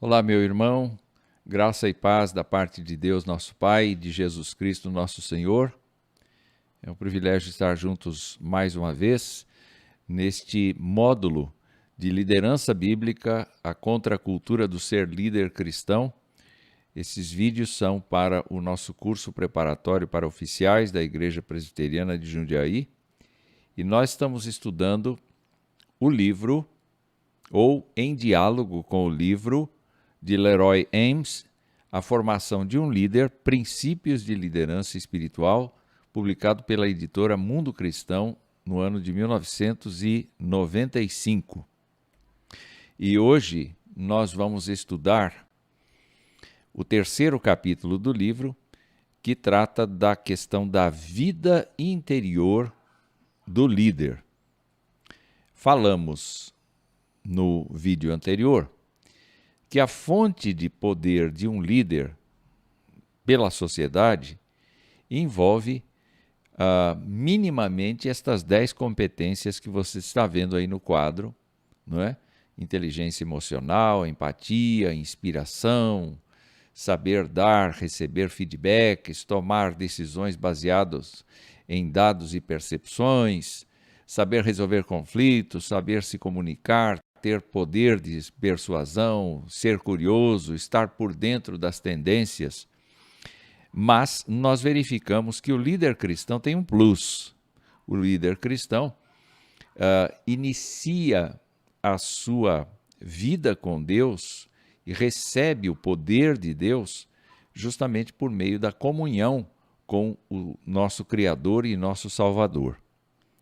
Olá, meu irmão, graça e paz da parte de Deus, nosso Pai, e de Jesus Cristo, nosso Senhor. É um privilégio estar juntos mais uma vez neste módulo de liderança bíblica, a contracultura do ser líder cristão. Esses vídeos são para o nosso curso preparatório para oficiais da Igreja Presbiteriana de Jundiaí e nós estamos estudando o livro, ou em diálogo com o livro, de Leroy Ames, A Formação de um Líder, Princípios de Liderança Espiritual, publicado pela editora Mundo Cristão no ano de 1995. E hoje nós vamos estudar o terceiro capítulo do livro, que trata da questão da vida interior do líder. Falamos no vídeo anterior que a fonte de poder de um líder pela sociedade envolve minimamente estas 10 competências que você está vendo aí no quadro, não é? Inteligência emocional, empatia, inspiração, saber dar, receber feedbacks, tomar decisões baseadas em dados e percepções, saber resolver conflitos, saber se comunicar, ter poder de persuasão, ser curioso, estar por dentro das tendências. Mas nós verificamos que o líder cristão tem um plus. O líder cristão inicia a sua vida com Deus e recebe o poder de Deus justamente por meio da comunhão com o nosso Criador e nosso Salvador,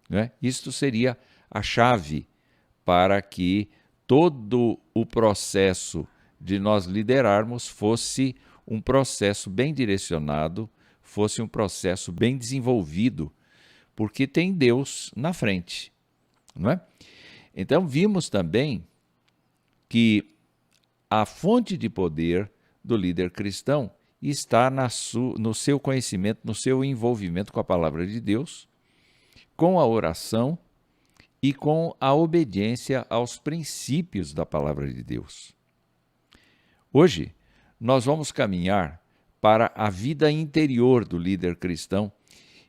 né? Isto seria a chave para que todo o processo de nós liderarmos fosse um processo bem direcionado, fosse um processo bem desenvolvido, porque tem Deus na frente, não é? Então, vimos também que a fonte de poder do líder cristão está no seu conhecimento, no seu envolvimento com a palavra de Deus, com a oração e com a obediência aos princípios da palavra de Deus. Hoje, nós vamos caminhar para a vida interior do líder cristão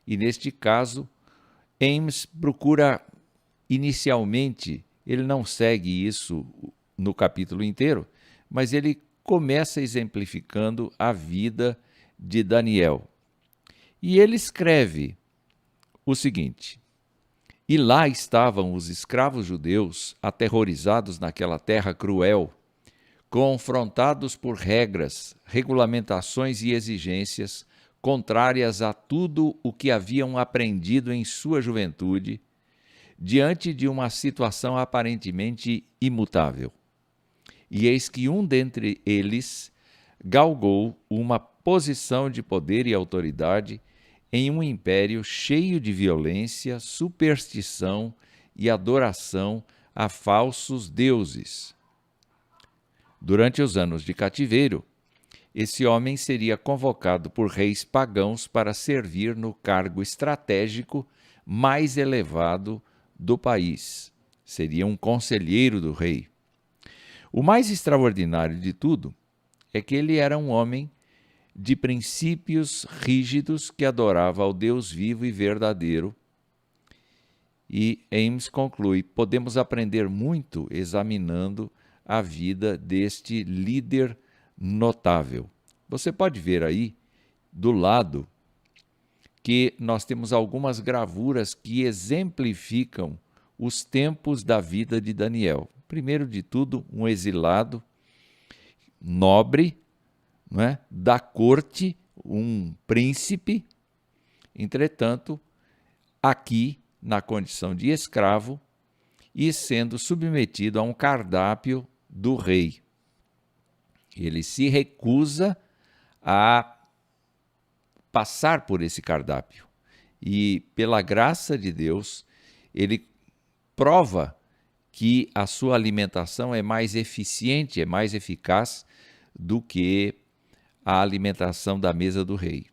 e, neste caso, Ames procura inicialmente, ele não segue isso no capítulo inteiro, mas ele começa exemplificando a vida de Daniel. E ele escreve o seguinte: E lá estavam os escravos judeus, aterrorizados naquela terra cruel, confrontados por regras, regulamentações e exigências contrárias a tudo o que haviam aprendido em sua juventude, diante de uma situação aparentemente imutável. E eis que um dentre eles galgou uma posição de poder e autoridade em um império cheio de violência, superstição e adoração a falsos deuses. Durante os anos de cativeiro, esse homem seria convocado por reis pagãos para servir no cargo estratégico mais elevado do país. Seria um conselheiro do rei. O mais extraordinário de tudo é que ele era um homem de princípios rígidos que adorava ao Deus vivo e verdadeiro. E Ames conclui: podemos aprender muito examinando a vida deste líder notável. Você pode ver aí, do lado, que nós temos algumas gravuras que exemplificam os tempos da vida de Daniel. Primeiro de tudo, um exilado nobre, não é? Da corte, um príncipe. Entretanto, aqui, na condição de escravo e sendo submetido a um cardápio do rei. Ele se recusa a passar por esse cardápio. E, pela graça de Deus, ele prova que a sua alimentação é mais eficiente, é mais eficaz do que a alimentação da mesa do rei.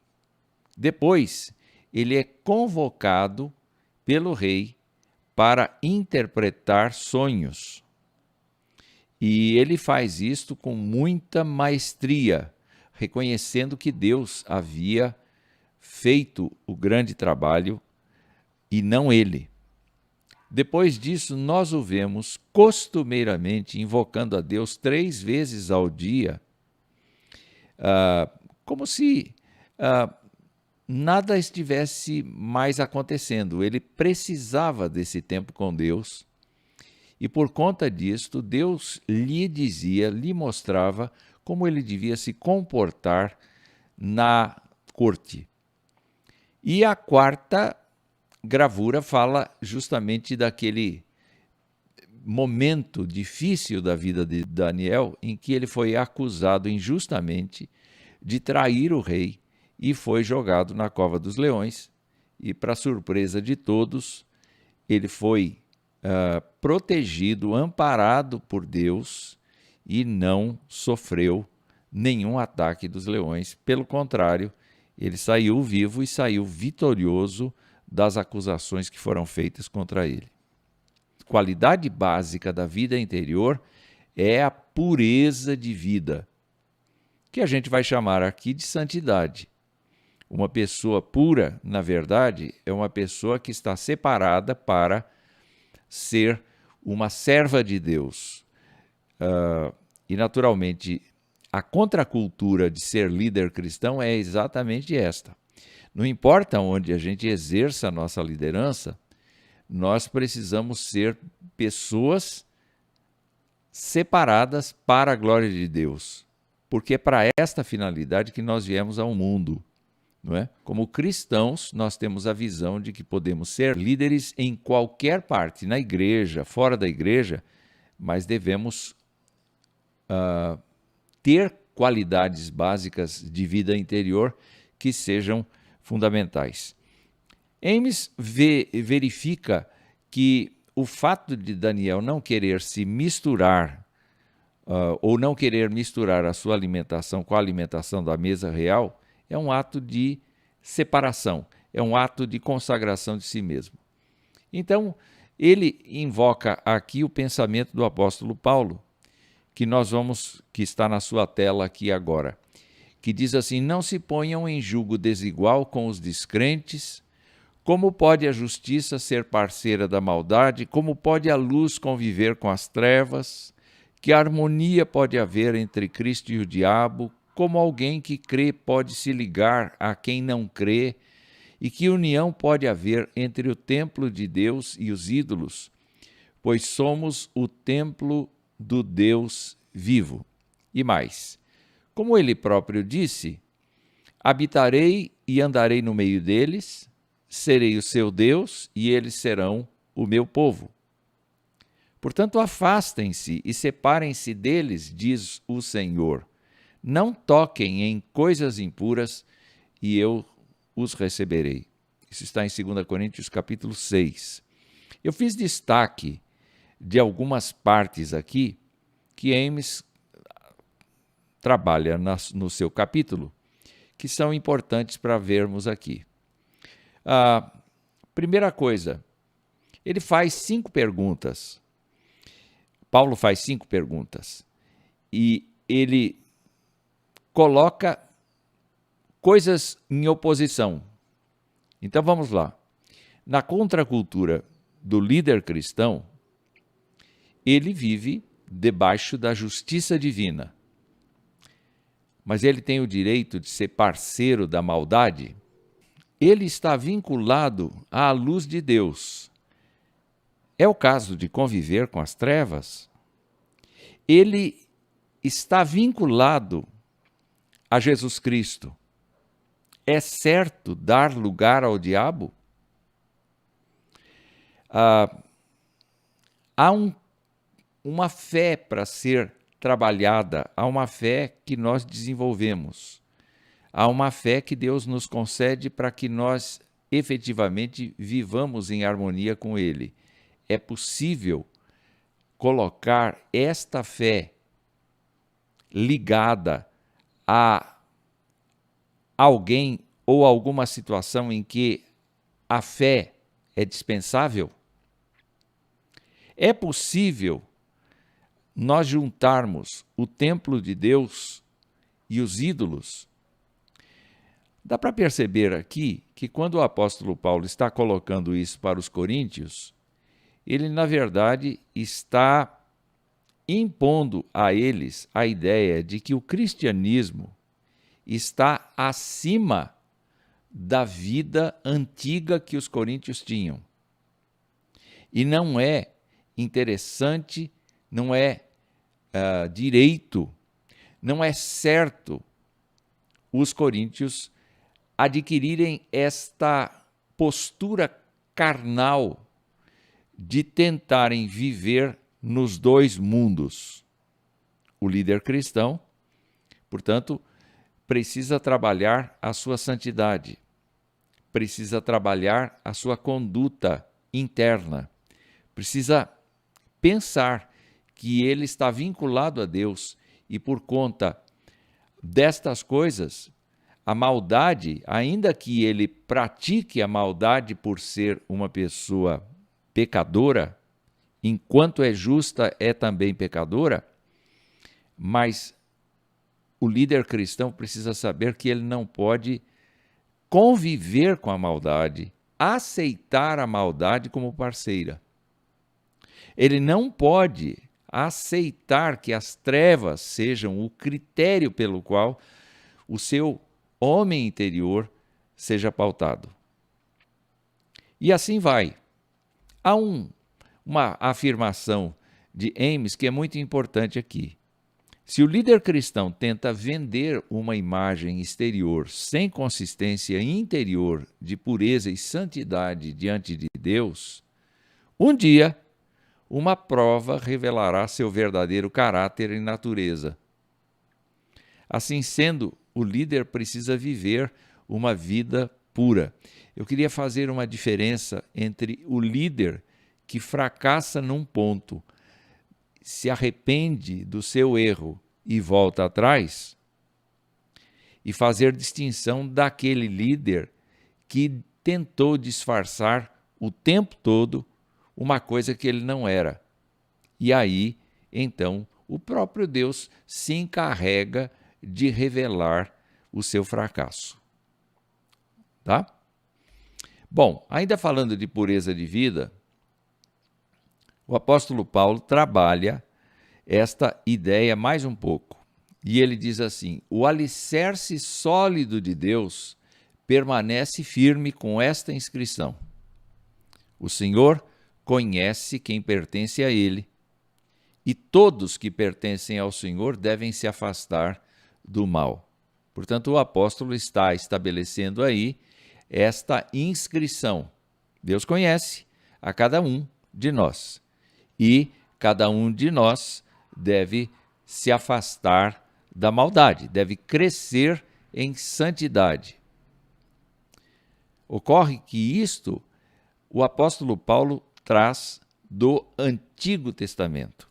Depois, ele é convocado pelo rei para interpretar sonhos. E ele faz isto com muita maestria, reconhecendo que Deus havia feito o grande trabalho e não ele. Depois disso, nós o vemos costumeiramente invocando a Deus 3 vezes ao dia, como se nada estivesse mais acontecendo. Ele precisava desse tempo com Deus e, por conta disto, Deus lhe mostrava como ele devia se comportar na corte. E a quarta gravura fala justamente daquele momento difícil da vida de Daniel, em que ele foi acusado injustamente de trair o rei e foi jogado na cova dos leões. E, para surpresa de todos, ele foi protegido, amparado por Deus e não sofreu nenhum ataque dos leões. Pelo contrário, ele saiu vivo e saiu vitorioso das acusações que foram feitas contra ele. Qualidade básica da vida interior é a pureza de vida, que a gente vai chamar aqui de santidade. Uma pessoa pura, na verdade, é uma pessoa que está separada para ser uma serva de Deus. E, naturalmente, a contracultura de ser líder cristão é exatamente esta. Não importa onde a gente exerça a nossa liderança, nós precisamos ser pessoas separadas para a glória de Deus, porque é para esta finalidade que nós viemos ao mundo, não é? Como cristãos, nós temos a visão de que podemos ser líderes em qualquer parte, na igreja, fora da igreja, mas devemos ter qualidades básicas de vida interior que sejam fundamentais. Ames verifica que o fato de Daniel não querer se misturar, ou não querer misturar a sua alimentação com a alimentação da mesa real, é um ato de separação, é um ato de consagração de si mesmo. Então, ele invoca aqui o pensamento do apóstolo Paulo, que está na sua tela aqui agora, que diz assim: não se ponham em julgo desigual com os descrentes. Como pode a justiça ser parceira da maldade? Como pode a luz conviver com as trevas? Que harmonia pode haver entre Cristo e o diabo? Como alguém que crê pode se ligar a quem não crê? E que união pode haver entre o templo de Deus e os ídolos? Pois somos o templo do Deus vivo. E mais, como ele próprio disse: habitarei e andarei no meio deles, serei o seu Deus e eles serão o meu povo. Portanto, afastem-se e separem-se deles, diz o Senhor. Não toquem em coisas impuras e eu os receberei. Isso está em 2 Coríntios capítulo 6. Eu fiz destaque de algumas partes aqui que Ames trabalha no seu capítulo, que são importantes para vermos aqui. A primeira coisa, ele faz 5 perguntas. Paulo faz 5 perguntas e ele coloca coisas em oposição. Então vamos lá. Na contracultura do líder cristão, ele vive debaixo da justiça divina. Mas ele tem o direito de ser parceiro da maldade? Ele está vinculado à luz de Deus. É o caso de conviver com as trevas? Ele está vinculado a Jesus Cristo. É certo dar lugar ao diabo? Há uma fé para ser trabalhada, há uma fé que nós desenvolvemos. Há uma fé que Deus nos concede para que nós efetivamente vivamos em harmonia com Ele. É possível colocar esta fé ligada a alguém ou alguma situação em que a fé é dispensável? É possível nós juntarmos o templo de Deus e os ídolos, dá para perceber aqui que quando o apóstolo Paulo está colocando isso para os coríntios, ele, na verdade, está impondo a eles a ideia de que o cristianismo está acima da vida antiga que os coríntios tinham. E não é interessante, não é direito, não é certo os coríntios adquirirem esta postura carnal de tentarem viver nos dois mundos. O líder cristão, portanto, precisa trabalhar a sua santidade, precisa trabalhar a sua conduta interna, precisa pensar que ele está vinculado a Deus e por conta destas coisas, a maldade, ainda que ele pratique a maldade por ser uma pessoa pecadora, enquanto é justa, é também pecadora, mas o líder cristão precisa saber que ele não pode conviver com a maldade, aceitar a maldade como parceira. Ele não pode aceitar que as trevas sejam o critério pelo qual o seu homem interior seja pautado. E assim vai. Há uma afirmação de Ames que é muito importante aqui. Se o líder cristão tenta vender uma imagem exterior sem consistência interior de pureza e santidade diante de Deus, um dia uma prova revelará seu verdadeiro caráter e natureza. Assim sendo, o líder precisa viver uma vida pura. Eu queria fazer uma diferença entre o líder que fracassa num ponto, se arrepende do seu erro e volta atrás, e fazer distinção daquele líder que tentou disfarçar o tempo todo uma coisa que ele não era. E aí, então, o próprio Deus se encarrega de revelar o seu fracasso. Tá? Bom, ainda falando de pureza de vida, o apóstolo Paulo trabalha esta ideia mais um pouco. E ele diz assim: o alicerce sólido de Deus permanece firme com esta inscrição: o Senhor conhece quem pertence a Ele, e todos que pertencem ao Senhor devem se afastar do mal. Portanto, o apóstolo está estabelecendo aí esta inscrição. Deus conhece a cada um de nós, e cada um de nós deve se afastar da maldade, deve crescer em santidade. Ocorre que isto o apóstolo Paulo traz do Antigo Testamento.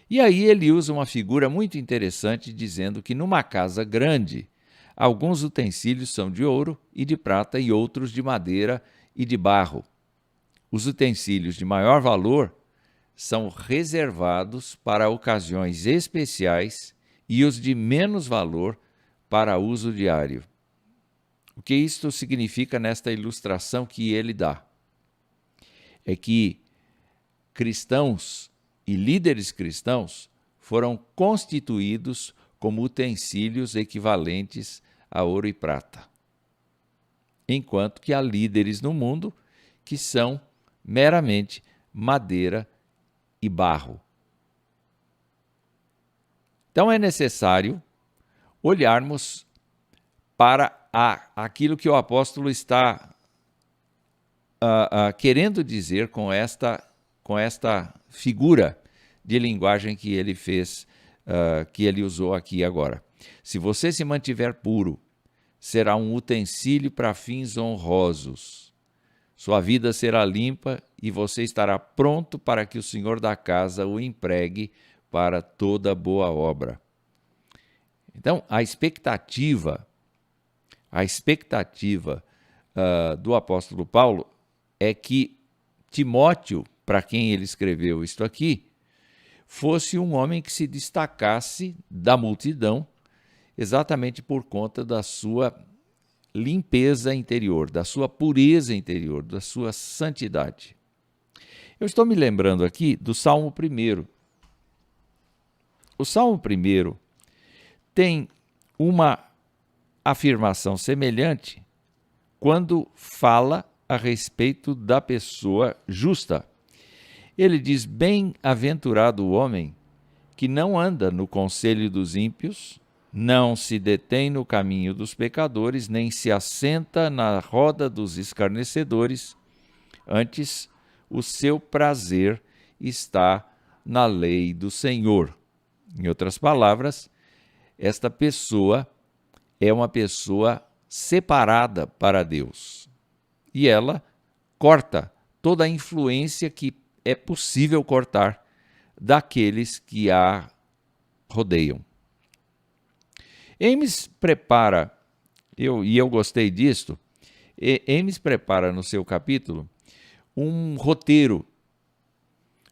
E aí ele usa uma figura muito interessante, dizendo que numa casa grande, alguns utensílios são de ouro e de prata e outros de madeira e de barro. Os utensílios de maior valor são reservados para ocasiões especiais e os de menos valor para uso diário. O que isto significa nesta ilustração que ele dá? É que cristãos e líderes cristãos foram constituídos como utensílios equivalentes a ouro e prata, enquanto que há líderes no mundo que são meramente madeira e barro. Então é necessário olharmos para aquilo que o apóstolo está querendo dizer com esta figura de linguagem que ele fez, que ele usou aqui agora. Se você se mantiver puro, será um utensílio para fins honrosos. Sua vida será limpa e você estará pronto para que o Senhor da casa o empregue para toda boa obra. Então, a expectativa do apóstolo Paulo é que Timóteo, para quem ele escreveu isto aqui, fosse um homem que se destacasse da multidão, exatamente por conta da sua limpeza interior, da sua pureza interior, da sua santidade. Eu estou me lembrando aqui do Salmo 1. O Salmo 1 tem uma afirmação semelhante quando fala a respeito da pessoa justa. Ele diz: bem-aventurado o homem que não anda no conselho dos ímpios, não se detém no caminho dos pecadores, nem se assenta na roda dos escarnecedores, antes o seu prazer está na lei do Senhor. Em outras palavras, esta pessoa é uma pessoa separada para Deus. E ela corta toda a influência que é possível cortar daqueles que a rodeiam. Ames prepara, eu gostei disto, Ames prepara no seu capítulo um roteiro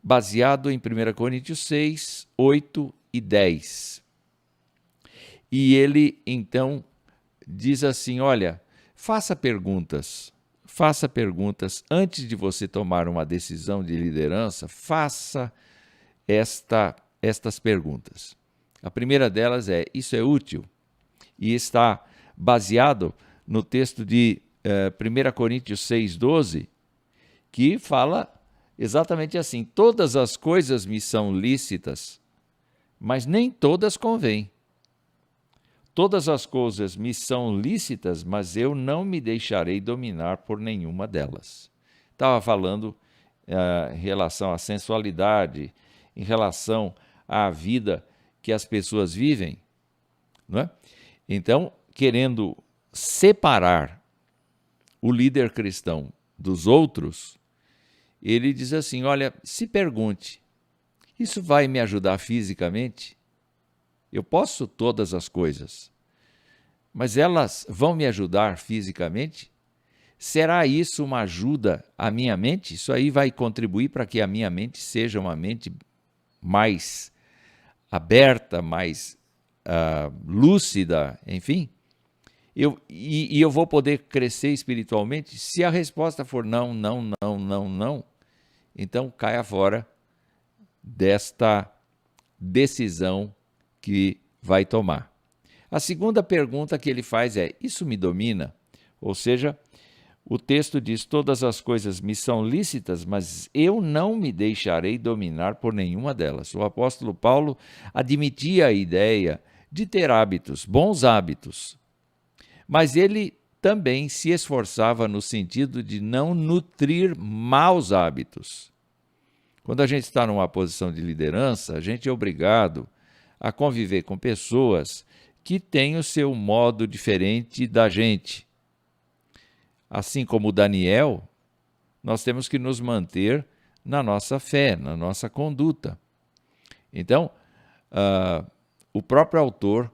baseado em 1 Coríntios 6, 8 e 10. E ele, então, diz assim, olha, faça perguntas antes de você tomar uma decisão de liderança, faça estas perguntas. A primeira delas é: isso é útil? E está baseado no texto de 1 Coríntios 6,12, que fala exatamente assim: todas as coisas me são lícitas, mas nem todas convêm. Todas as coisas me são lícitas, mas eu não me deixarei dominar por nenhuma delas. Estava falando em relação à sensualidade, em relação à vida que as pessoas vivem, não é? Então, querendo separar o líder cristão dos outros, ele diz assim: olha, se pergunte, isso vai me ajudar fisicamente? Eu posso todas as coisas, mas elas vão me ajudar fisicamente? Será isso uma ajuda à minha mente? Isso aí vai contribuir para que a minha mente seja uma mente mais aberta, mais lúcida, enfim? Eu vou poder crescer espiritualmente? Se a resposta for não, então caia fora desta decisão que vai tomar. A segunda pergunta que ele faz é: isso me domina? Ou seja, o texto diz: todas as coisas me são lícitas, mas eu não me deixarei dominar por nenhuma delas. O apóstolo Paulo admitia a ideia de ter hábitos, bons hábitos, mas ele também se esforçava no sentido de não nutrir maus hábitos. Quando a gente está numa posição de liderança, a gente é obrigado a conviver com pessoas que têm o seu modo diferente da gente. Assim como Daniel, nós temos que nos manter na nossa fé, na nossa conduta. Então, o próprio autor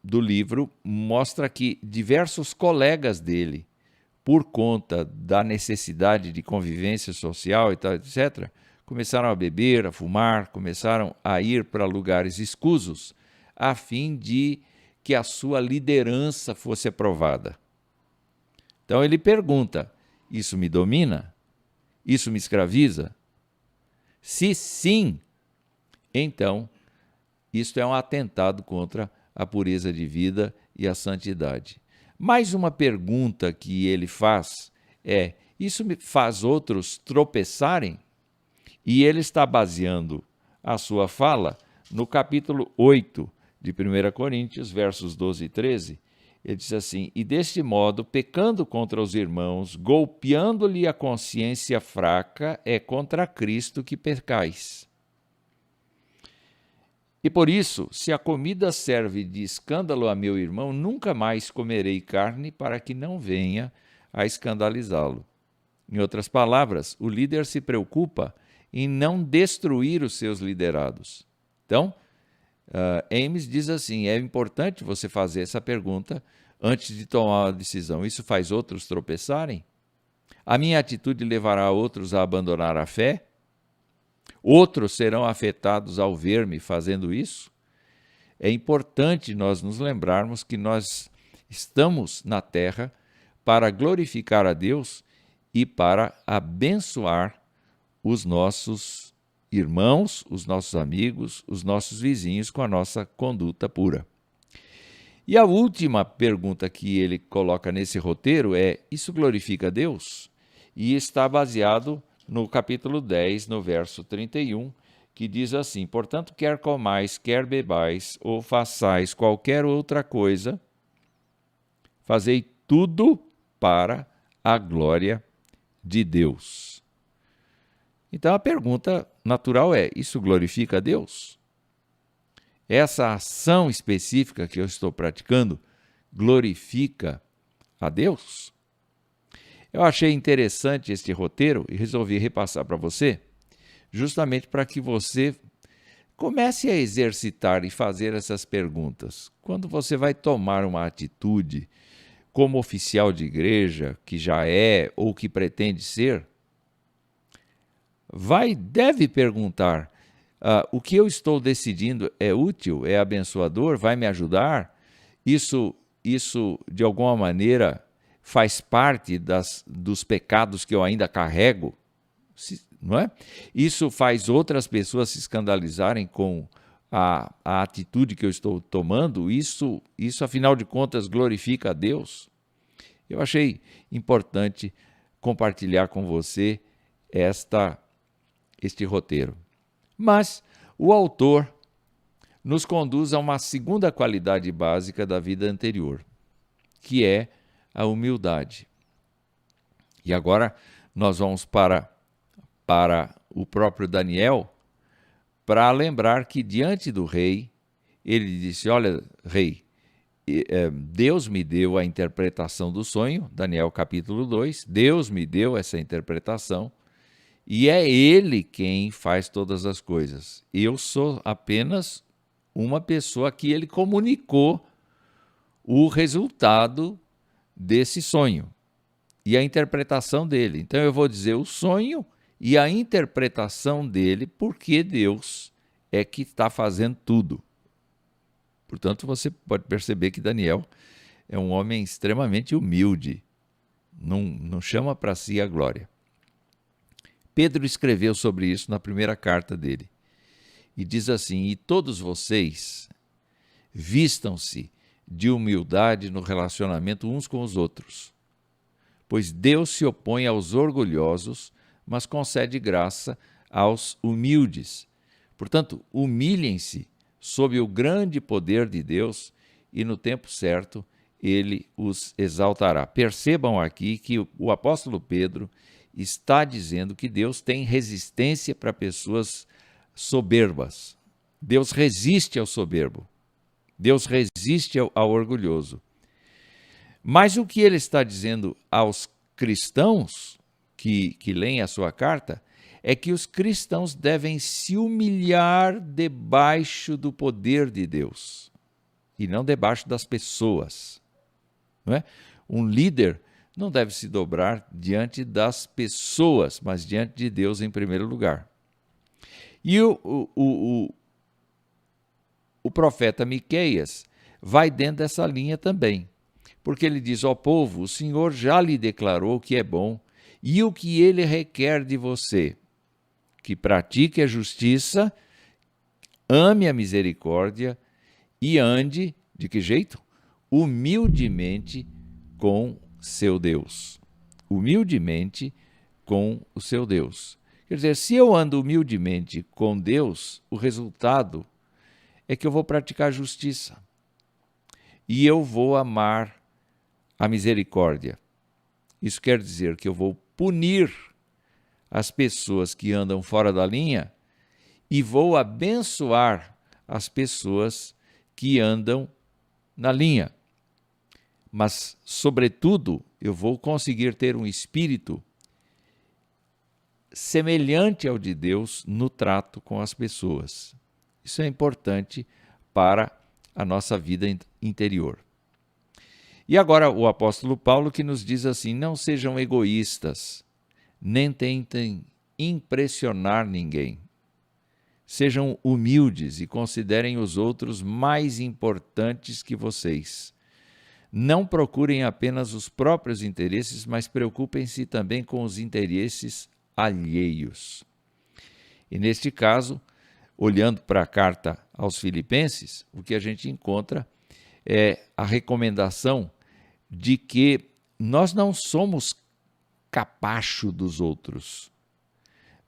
do livro mostra que diversos colegas dele, por conta da necessidade de convivência social e tal, etc., começaram a beber, a fumar, começaram a ir para lugares escusos, a fim de que a sua liderança fosse aprovada. Então ele pergunta: isso me domina? Isso me escraviza? Se sim, então isto é um atentado contra a pureza de vida e a santidade. Mais uma pergunta que ele faz é: isso me faz outros tropeçarem? E ele está baseando a sua fala no capítulo 8 de 1 Coríntios, versos 12 e 13. Ele diz assim: e deste modo, pecando contra os irmãos, golpeando-lhe a consciência fraca, é contra Cristo que pecais. E por isso, se a comida serve de escândalo a meu irmão, nunca mais comerei carne para que não venha a escandalizá-lo. Em outras palavras, o líder se preocupa em não destruir os seus liderados. Então, Ames diz assim: é importante você fazer essa pergunta antes de tomar uma decisão. Isso faz outros tropeçarem? A minha atitude levará outros a abandonar a fé? outros serão afetados ao ver-me fazendo isso? É importante nós nos lembrarmos que nós estamos na terra para glorificar a Deus e para abençoar os nossos irmãos, os nossos amigos, os nossos vizinhos com a nossa conduta pura. E a última pergunta que ele coloca nesse roteiro é: isso glorifica a Deus? E está baseado no capítulo 10, no verso 31, que diz assim: portanto, quer comais, quer bebais, ou façais qualquer outra coisa, fazei tudo para a glória de Deus. Então a pergunta natural é: isso glorifica a Deus? Essa ação específica que eu estou praticando glorifica a Deus? Eu achei interessante este roteiro e resolvi repassar para você, justamente para que você comece a exercitar e fazer essas perguntas. Quando você vai tomar uma atitude como oficial de igreja, que já é ou que pretende ser, deve perguntar: o que eu estou decidindo é útil, é abençoador, vai me ajudar? Isso de alguma maneira faz parte dos pecados que eu ainda carrego? Não é? Isso faz outras pessoas se escandalizarem com a atitude que eu estou tomando? Isso, afinal de contas, glorifica a Deus? Eu achei importante compartilhar com você este roteiro. Mas o autor nos conduz a uma segunda qualidade básica da vida anterior, que é a humildade. E agora nós vamos para o próprio Daniel, para lembrar que diante do rei, ele disse: olha, rei, Deus me deu a interpretação do sonho, Daniel capítulo 2, Deus me deu essa interpretação, e é Ele quem faz todas as coisas. Eu sou apenas uma pessoa que Ele comunicou o resultado desse sonho e a interpretação dele. Então eu vou dizer o sonho e a interpretação dele, porque Deus é que está fazendo tudo. Portanto, você pode perceber que Daniel é um homem extremamente humilde, não chama para si a glória. Pedro escreveu sobre isso na primeira carta dele, e diz assim: e todos vocês vistam-se de humildade no relacionamento uns com os outros, pois Deus se opõe aos orgulhosos, mas concede graça aos humildes. Portanto, humilhem-se sob o grande poder de Deus, e no tempo certo ele os exaltará. Percebam aqui que o apóstolo Pedro está dizendo que Deus tem resistência para pessoas soberbas. Deus resiste ao soberbo. Deus resiste ao orgulhoso. Mas o que ele está dizendo aos cristãos que leem a sua carta é que os cristãos devem se humilhar debaixo do poder de Deus e não debaixo das pessoas. Não é? Um líder não deve se dobrar diante das pessoas, mas diante de Deus em primeiro lugar. E o profeta Miqueias vai dentro dessa linha também, porque ele diz: ó povo, o Senhor já lhe declarou o que é bom e o que ele requer de você, que pratique a justiça, ame a misericórdia e ande, de que jeito? Humildemente com seu Deus. Humildemente com o seu Deus. Quer dizer, se eu ando humildemente com Deus, o resultado é que eu vou praticar justiça e eu vou amar a misericórdia. Isso quer dizer que eu vou punir as pessoas que andam fora da linha e vou abençoar as pessoas que andam na linha. Mas, sobretudo, eu vou conseguir ter um espírito semelhante ao de Deus no trato com as pessoas. Isso é importante para a nossa vida interior. E agora o apóstolo Paulo que nos diz assim: não sejam egoístas, nem tentem impressionar ninguém. Sejam humildes e considerem os outros mais importantes que vocês. Não procurem apenas os próprios interesses, mas preocupem-se também com os interesses alheios. E neste caso, olhando para a carta aos Filipenses, o que a gente encontra é a recomendação de que nós não somos capacho dos outros,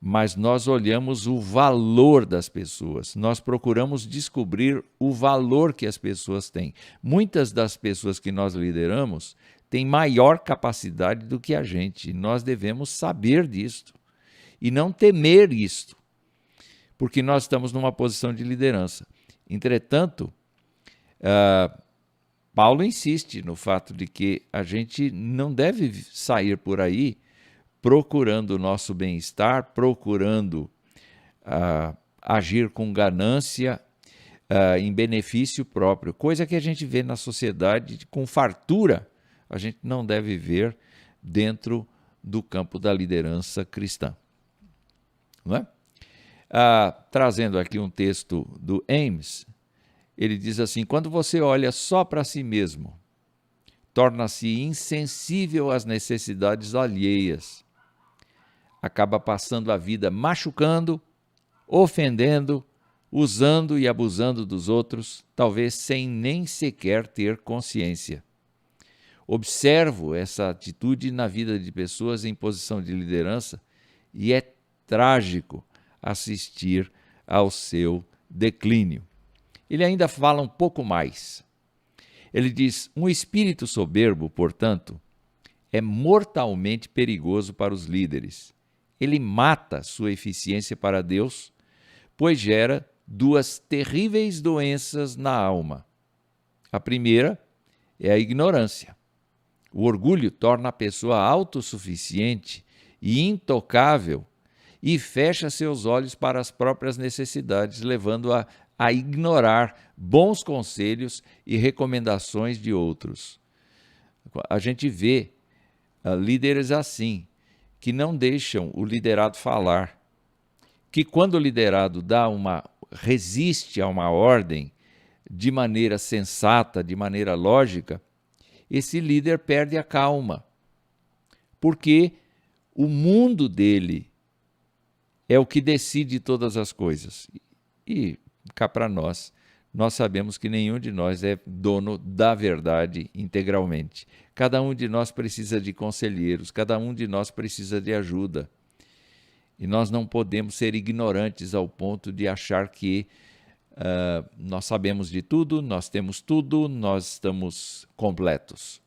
mas nós olhamos o valor das pessoas, nós procuramos descobrir o valor que as pessoas têm. Muitas das pessoas que nós lideramos têm maior capacidade do que a gente, nós devemos saber disto e não temer isto, porque nós estamos numa posição de liderança. Entretanto, Paulo insiste no fato de que a gente não deve sair por aí procurando o nosso bem-estar, procurando agir com ganância em benefício próprio, coisa que a gente vê na sociedade com fartura, a gente não deve ver dentro do campo da liderança cristã. Não é? Trazendo aqui um texto do Ames, ele diz assim: quando você olha só para si mesmo, torna-se insensível às necessidades alheias, acaba passando a vida machucando, ofendendo, usando e abusando dos outros, talvez sem nem sequer ter consciência. Observo essa atitude na vida de pessoas em posição de liderança e é trágico assistir ao seu declínio. Ele ainda fala um pouco mais. Ele diz: um espírito soberbo, portanto, é mortalmente perigoso para os líderes. Ele mata sua eficiência para Deus, pois gera duas terríveis doenças na alma. A primeira é a ignorância. O orgulho torna a pessoa autossuficiente e intocável e fecha seus olhos para as próprias necessidades, levando-a a ignorar bons conselhos e recomendações de outros. A gente vê líderes assim, que não deixam o liderado falar, que quando o liderado resiste a uma ordem de maneira sensata, de maneira lógica, esse líder perde a calma, porque o mundo dele é o que decide todas as coisas. E cá para nós sabemos que nenhum de nós é dono da verdade integralmente. Cada um de nós precisa de conselheiros, cada um de nós precisa de ajuda. E nós não podemos ser ignorantes ao ponto de achar que nós sabemos de tudo, nós temos tudo, nós estamos completos.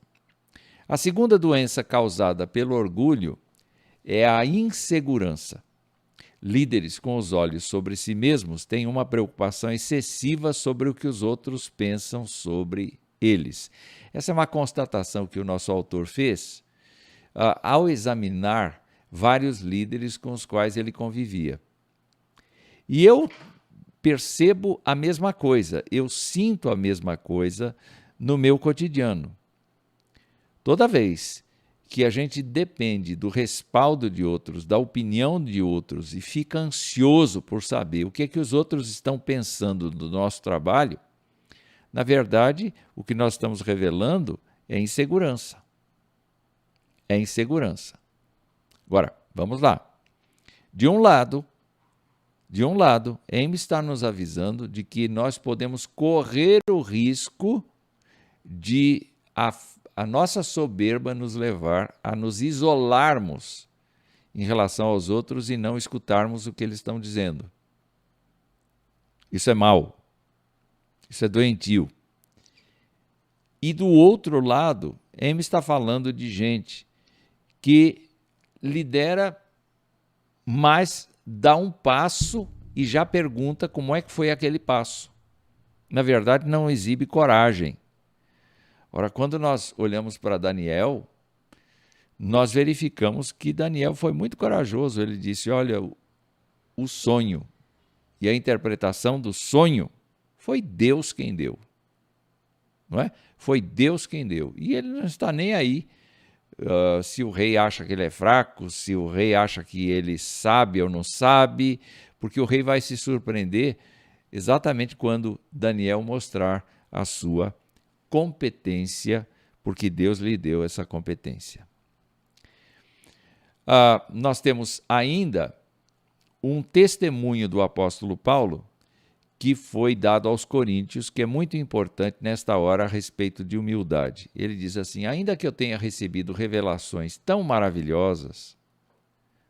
A segunda doença causada pelo orgulho é a insegurança. Líderes com os olhos sobre si mesmos têm uma preocupação excessiva sobre o que os outros pensam sobre eles. Essa é uma constatação que o nosso autor fez ao examinar vários líderes com os quais ele convivia. E eu percebo a mesma coisa, eu sinto a mesma coisa no meu cotidiano. Toda vez que a gente depende do respaldo de outros, da opinião de outros e fica ansioso por saber o que é que os outros estão pensando do nosso trabalho, na verdade, o que nós estamos revelando é insegurança. É insegurança. Agora, vamos lá. De um lado, Ames está nos avisando de que nós podemos correr o risco de a nossa soberba nos levar a nos isolarmos em relação aos outros e não escutarmos o que eles estão dizendo. Isso é mau. Isso é doentio. E do outro lado, Ames está falando de gente que lidera, mas dá um passo e já pergunta como é que foi aquele passo. Na verdade, não exibe coragem. Ora, quando nós olhamos para Daniel, nós verificamos que Daniel foi muito corajoso. Ele disse: olha, o sonho e a interpretação do sonho foi Deus quem deu. Não é? Foi Deus quem deu. E ele não está nem aí se o rei acha que ele é fraco, se o rei acha que ele sabe ou não sabe, porque o rei vai se surpreender exatamente quando Daniel mostrar a sua competência, porque Deus lhe deu essa competência. Nós temos ainda um testemunho do apóstolo Paulo que foi dado aos coríntios, que é muito importante nesta hora a respeito de humildade. Ele diz assim: ainda que eu tenha recebido revelações tão maravilhosas,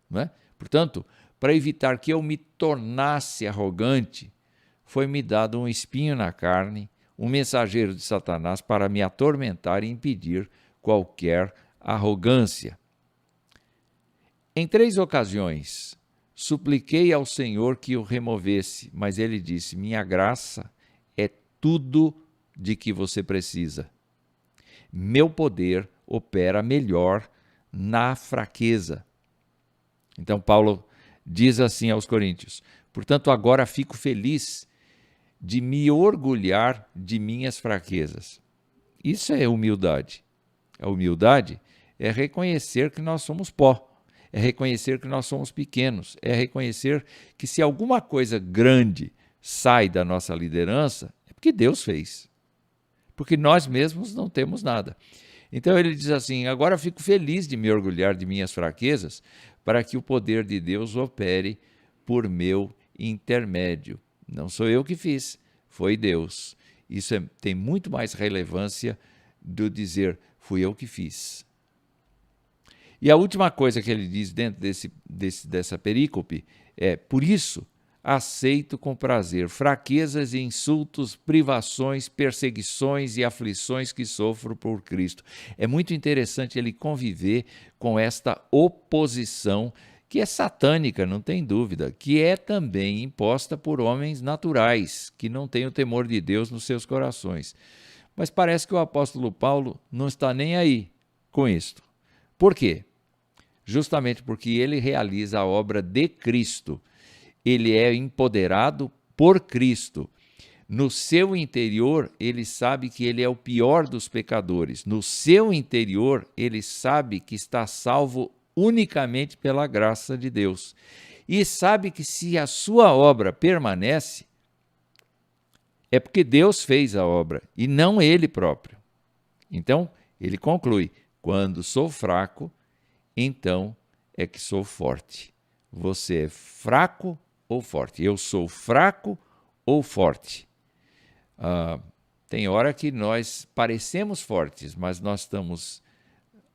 não é? Portanto, para evitar que eu me tornasse arrogante, foi-me dado um espinho na carne, um mensageiro de Satanás para me atormentar e impedir qualquer arrogância. Em 3 ocasiões, supliquei ao Senhor que o removesse, mas ele disse: minha graça é tudo de que você precisa. Meu poder opera melhor na fraqueza. Então Paulo diz assim aos coríntios: portanto, agora fico feliz de me orgulhar de minhas fraquezas. Isso é humildade. A humildade é reconhecer que nós somos pó. É reconhecer que nós somos pequenos, é reconhecer que se alguma coisa grande sai da nossa liderança, é porque Deus fez, porque nós mesmos não temos nada. Então ele diz assim: agora fico feliz de me orgulhar de minhas fraquezas, para que o poder de Deus opere por meu intermédio. Não sou eu que fiz, foi Deus. Isso tem muito mais relevância do dizer, fui eu que fiz. E a última coisa que ele diz dentro dessa perícope é: por isso, aceito com prazer fraquezas e insultos, privações, perseguições e aflições que sofro por Cristo. É muito interessante ele conviver com esta oposição, que é satânica, não tem dúvida, que é também imposta por homens naturais, que não têm o temor de Deus nos seus corações. Mas parece que o apóstolo Paulo não está nem aí com isto. Por quê? Justamente porque ele realiza a obra de Cristo. Ele é empoderado por Cristo. No seu interior, ele sabe que ele é o pior dos pecadores. No seu interior, ele sabe que está salvo unicamente pela graça de Deus. E sabe que se a sua obra permanece, é porque Deus fez a obra e não ele próprio. Então, ele conclui: quando sou fraco, então é que sou forte. Você é fraco ou forte? Eu sou fraco ou forte? Tem hora que nós parecemos fortes, mas nós estamos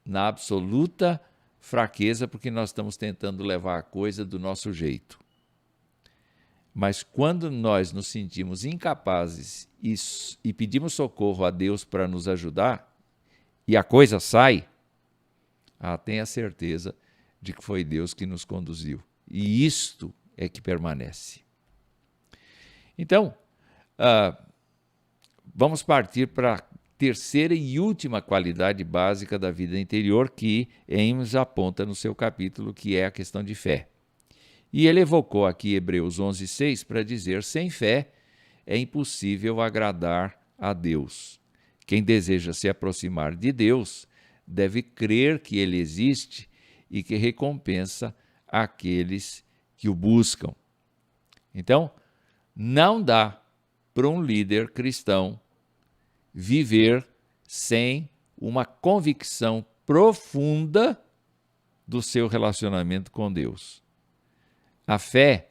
na absoluta fraqueza porque nós estamos tentando levar a coisa do nosso jeito. Mas quando nós nos sentimos incapazes e pedimos socorro a Deus para nos ajudar, e a coisa sai, tenha certeza de que foi Deus que nos conduziu. E isto é que permanece. Então, vamos partir para a terceira e última qualidade básica da vida interior que Amos aponta no seu capítulo, que é a questão de fé. E ele evocou aqui Hebreus 11:6 para dizer: sem fé é impossível agradar a Deus. Quem deseja se aproximar de Deus deve crer que ele existe e que recompensa aqueles que o buscam. Então, não dá para um líder cristão viver sem uma convicção profunda do seu relacionamento com Deus. A fé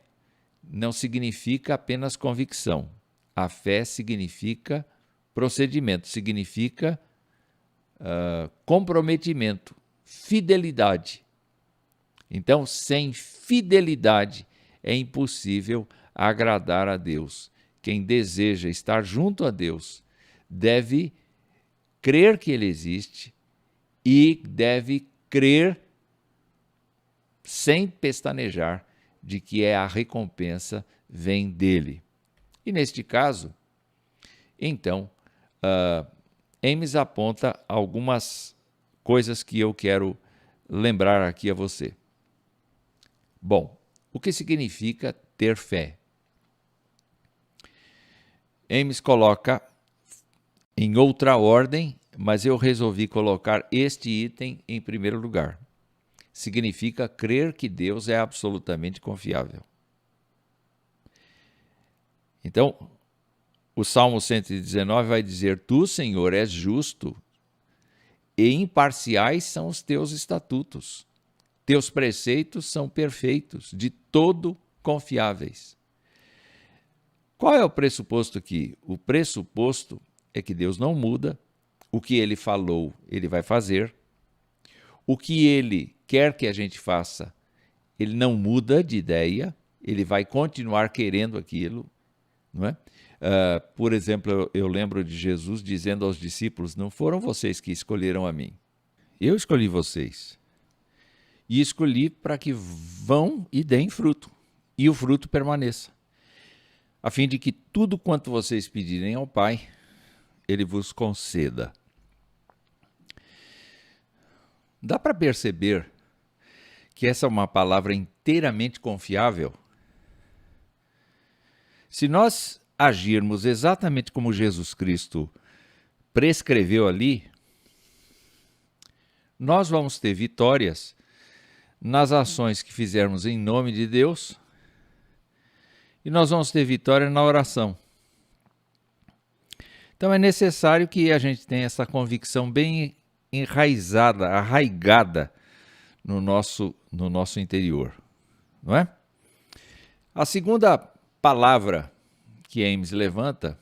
não significa apenas convicção. A fé significa procedimento, significa comprometimento, fidelidade. Então, sem fidelidade é impossível agradar a Deus. Quem deseja estar junto a Deus deve crer que Ele existe e deve crer sem pestanejar de que a recompensa vem dele. E neste caso, então, Amos aponta algumas coisas que eu quero lembrar aqui a você. Bom, o que significa ter fé? Amos coloca em outra ordem, mas eu resolvi colocar este item em primeiro lugar. Significa crer que Deus é absolutamente confiável. Então, o Salmo 119 vai dizer: Tu, Senhor, és justo e imparciais são os teus estatutos. Teus preceitos são perfeitos, de todo confiáveis. Qual é o pressuposto aqui? O pressuposto é que Deus não muda, o que Ele falou, Ele vai fazer. O que Ele quer que a gente faça, Ele não muda de ideia, Ele vai continuar querendo aquilo, não é? Por exemplo, eu lembro de Jesus dizendo aos discípulos: não foram vocês que escolheram a mim, eu escolhi vocês. E escolhi para que vão e deem fruto, e o fruto permaneça, a fim de que tudo quanto vocês pedirem ao Pai, Ele vos conceda. Dá para perceber que essa é uma palavra inteiramente confiável? Se nós agirmos exatamente como Jesus Cristo prescreveu ali, nós vamos ter vitórias nas ações que fizermos em nome de Deus, e nós vamos ter vitória na oração. Então é necessário que a gente tenha essa convicção bem enraizada, arraigada no nosso interior, não é? A segunda palavra que Ames levanta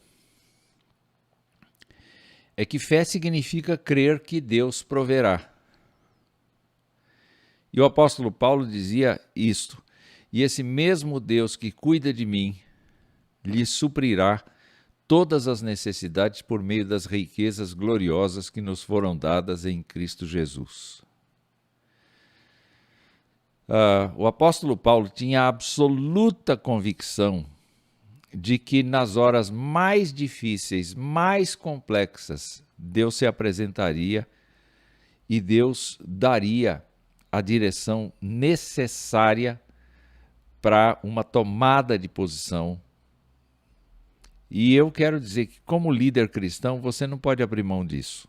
é que fé significa crer que Deus proverá. E o apóstolo Paulo dizia isto: e esse mesmo Deus que cuida de mim, lhe suprirá todas as necessidades por meio das riquezas gloriosas que nos foram dadas em Cristo Jesus. O apóstolo Paulo tinha absoluta convicção de que nas horas mais difíceis, mais complexas, Deus se apresentaria e Deus daria a direção necessária para uma tomada de posição. E eu quero dizer que, como líder cristão, você não pode abrir mão disso.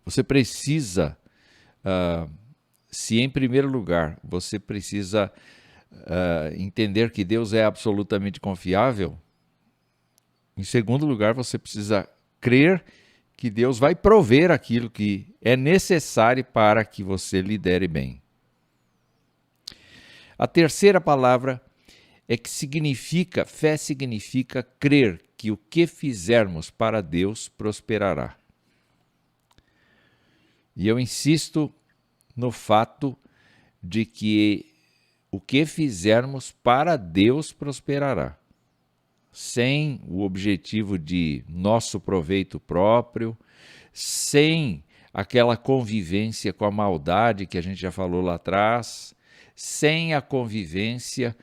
Você precisa, se em primeiro lugar, você precisa entender que Deus é absolutamente confiável, em segundo lugar, você precisa crer que Deus vai prover aquilo que é necessário para que você lidere bem. A terceira palavra é que fé significa crer que o que fizermos para Deus prosperará. E eu insisto no fato de que o que fizermos para Deus prosperará, sem o objetivo de nosso proveito próprio, sem aquela convivência com a maldade que a gente já falou lá atrás, sem a convivência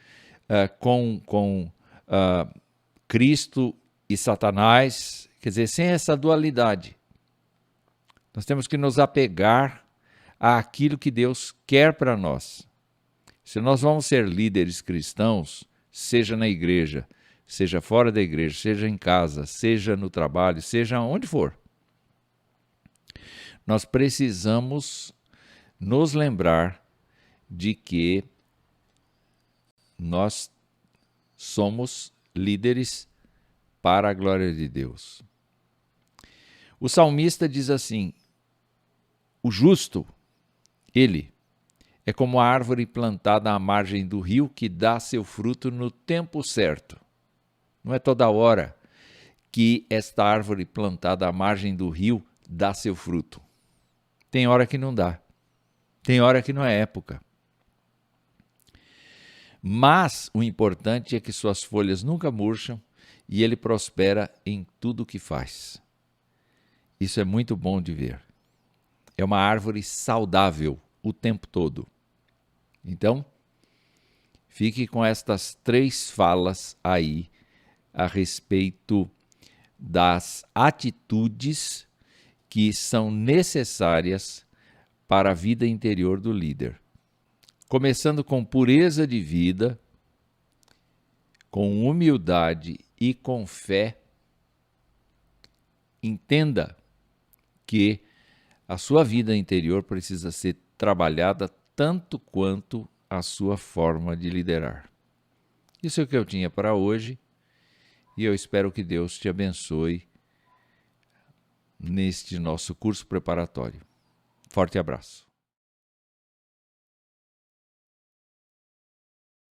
com Cristo e Satanás, quer dizer, sem essa dualidade. Nós temos que nos apegar àquilo que Deus quer para nós. Se nós vamos ser líderes cristãos, seja na igreja, seja fora da igreja, seja em casa, seja no trabalho, seja onde for, nós precisamos nos lembrar de que nós somos líderes para a glória de Deus. O salmista diz assim: o justo, ele, é como a árvore plantada à margem do rio que dá seu fruto no tempo certo. Não é toda hora que esta árvore plantada à margem do rio dá seu fruto. Tem hora que não dá. Tem hora que não é época. Mas o importante é que suas folhas nunca murcham e ele prospera em tudo o que faz. Isso é muito bom de ver. É uma árvore saudável o tempo todo. Então, fique com estas 3 falas aí a respeito das atitudes que são necessárias para a vida interior do líder. Começando com pureza de vida, com humildade e com fé, entenda que a sua vida interior precisa ser trabalhada tanto quanto a sua forma de liderar. Isso é o que eu tinha para hoje e eu espero que Deus te abençoe neste nosso curso preparatório. Forte abraço.